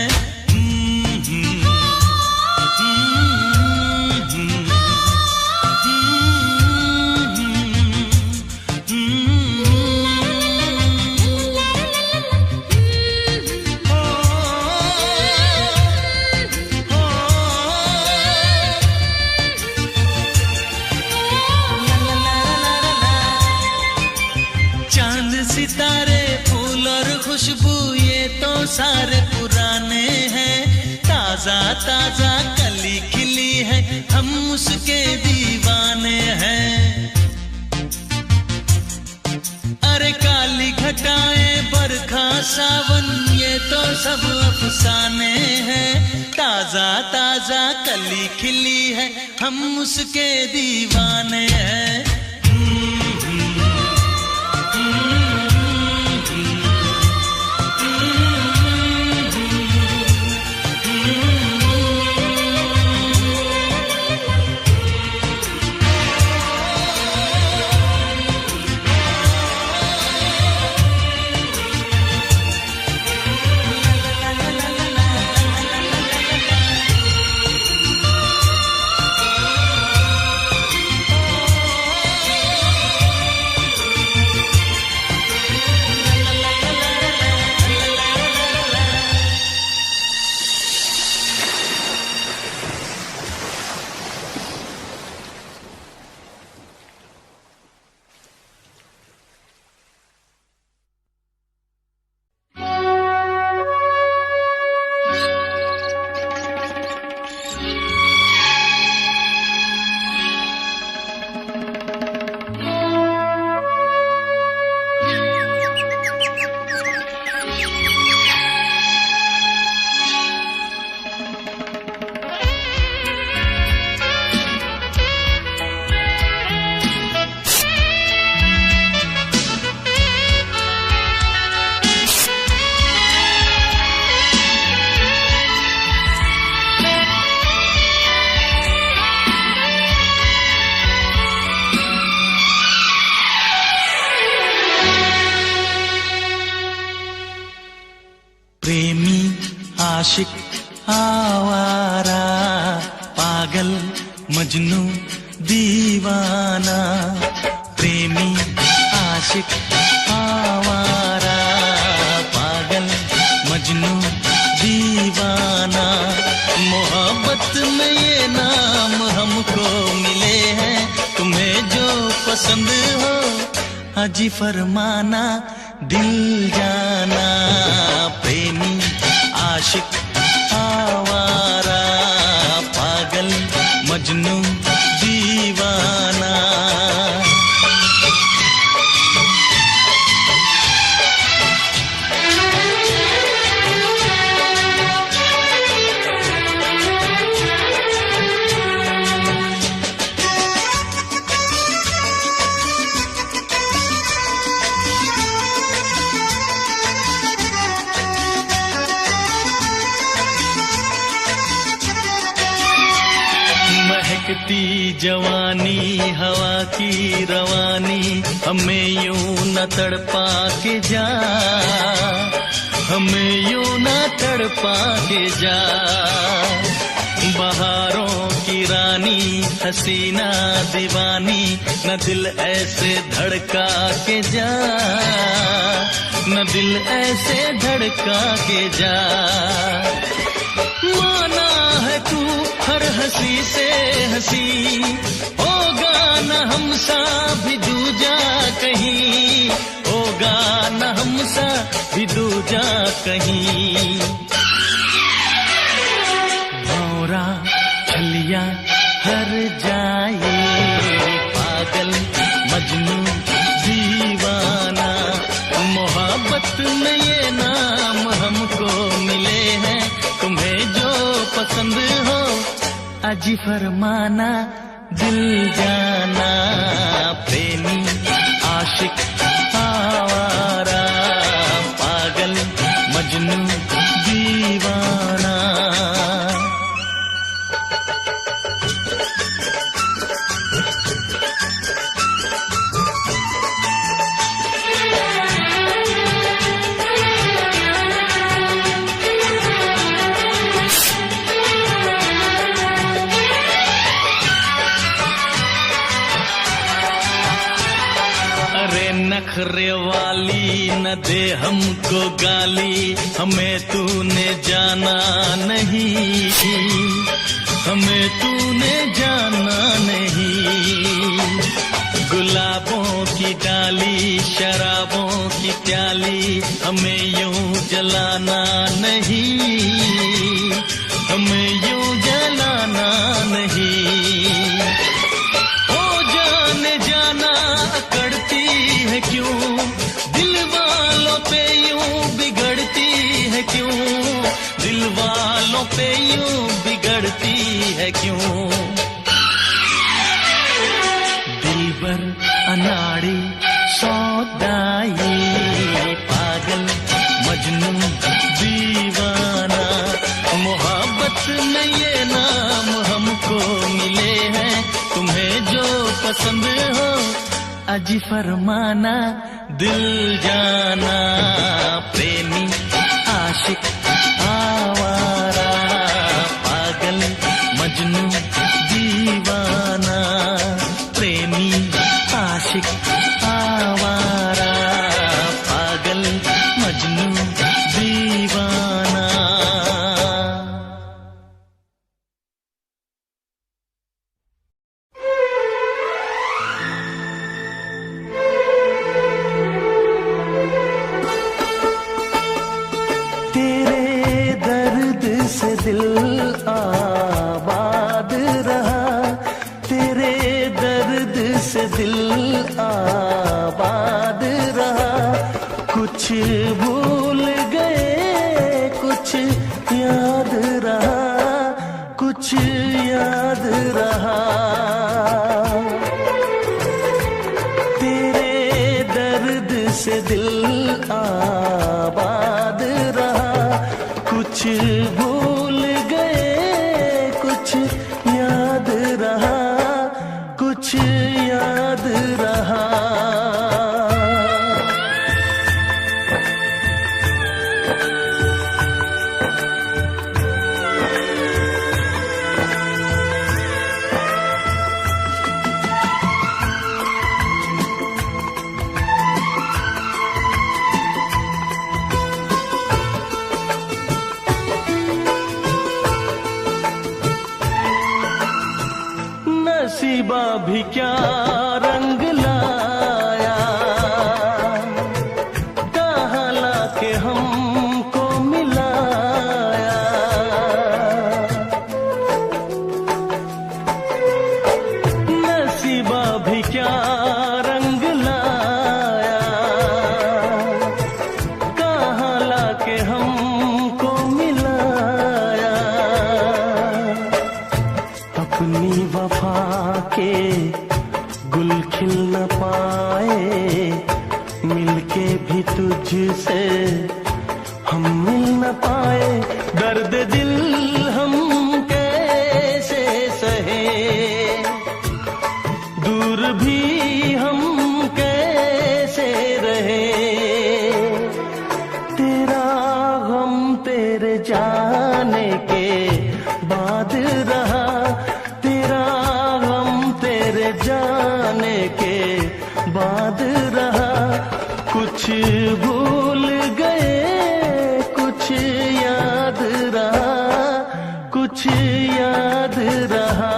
सितारे फूल और खुशबू, ये तो सारे पुराने हैं। ताजा ताजा कली खिली है, हम उसके दीवाने हैं। अरे काली घटाएं बरखा सावन, ये तो सब अफसाने हैं। ताजा ताजा कली खिली है, हम उसके दीवाने हैं। प्रेमी आशिक आवारा, पागल मजनू दीवाना। प्रेमी आशिक आवारा, पागल मजनू दीवाना। मोहब्बत में ये नाम हमको मिले हैं, तुम्हें जो पसंद हो हाजी फरमाना, दिल जाना। प्रेमी आशिक आवारा, पागल मजनू दीवाना। महकती जवानी हवा की रवानी, हमें यूं न तड़पा के जा, हमें यूं न तड़पा के जा। बहारों की रानी हसीना दीवानी, न दिल ऐसे धड़का के जा, न दिल ऐसे धड़का के जा। माना है तू हर हंसी से हंसी, होगा न हमसा भी दूजा कहीं, होगा न हमसा भी दूजा कहीं। भौरा छलिया हर जाए, पागल मजनू दीवाना। मोहब्बत में ये नाम हमको मिले हैं, तुम्हें जो पसंद हो अजी फरमाना, दिल जाना। प्रेमी आशिक आवारा, पागल मजनू दीवाना। नखरे वाली न दे हमको गाली, हमें तूने जाना नहीं, हमें तूने जाना नहीं। गुलाबों की डाली शराबों की प्याली, हमें यूं जलाना नहीं, हमें यूं जलाना नहीं। ओ जाने जाना अकड़ती है क्यों, दिल वालों पे यूं बिगड़ती है क्यों, दिल वालों पे यूं है क्यों। दिलबर अनाड़ी सौदाई, पागल मजनू दीवाना, मोहब्बत में ये नाम हमको मिले हैं। तुम्हें जो पसंद हो अजी फरमाना, दिल जाना, प्रेमी आशिक आवारा, पागल मजनू दीवाना, प्रेमी आशिक आवारा, पागल मजनू दीवाना। दिल आबाद रहा, तेरे दर्द से दिल आबाद रहा। कुछ भूल गए कुछ याद रहा, कुछ याद रहा। तेरे दर्द से दिल आबाद रहा, कुछ भूल गए कुछ याद रहा, कुछ याद रहा। नसीबा भी क्या रंग लाया, कहाँ लाके हमको मिलाया। नसीबा भी क्या रंग लाया, कहाँ लाके हमको मिलाया। अपनी वफा के गुल खिल न पाए, मिलके भी तुझसे हम मिल न पाए। दर्द दिल हम कैसे सहे, दूर भी हम कैसे रहे। तेरा गम तेरे जाने के बाद रहा, जाने के बाद रहा। कुछ भूल गए कुछ याद रहा, कुछ याद रहा।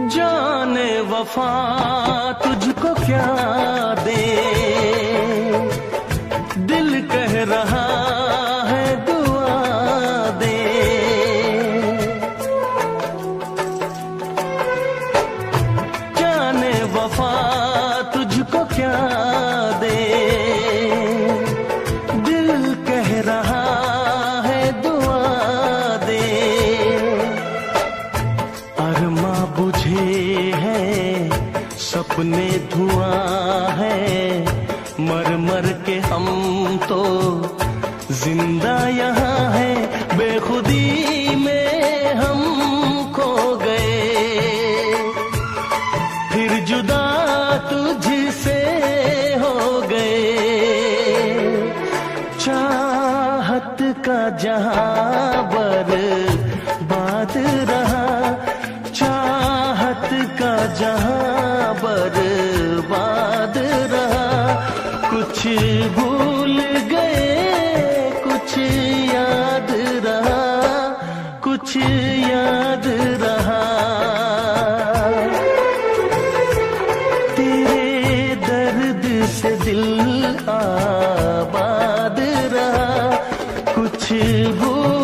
जाने वफा तुझको क्या दे, दिल कह रहा है दुआ दे। जाने वफा तुझको क्या दे, दिल कह रहा है दुआ दे। अरमा बुझे सपने धुआं है, मर मर के हम तो जिंदा यहाँ है। बेखुदी में हम खो गए, फिर जुदा तुझसे हो गए। चाहत का जहां बर्बाद रहा, चाहत का जहां बर्बाद रहा। कुछ भूल गए कुछ याद रहा, कुछ भूल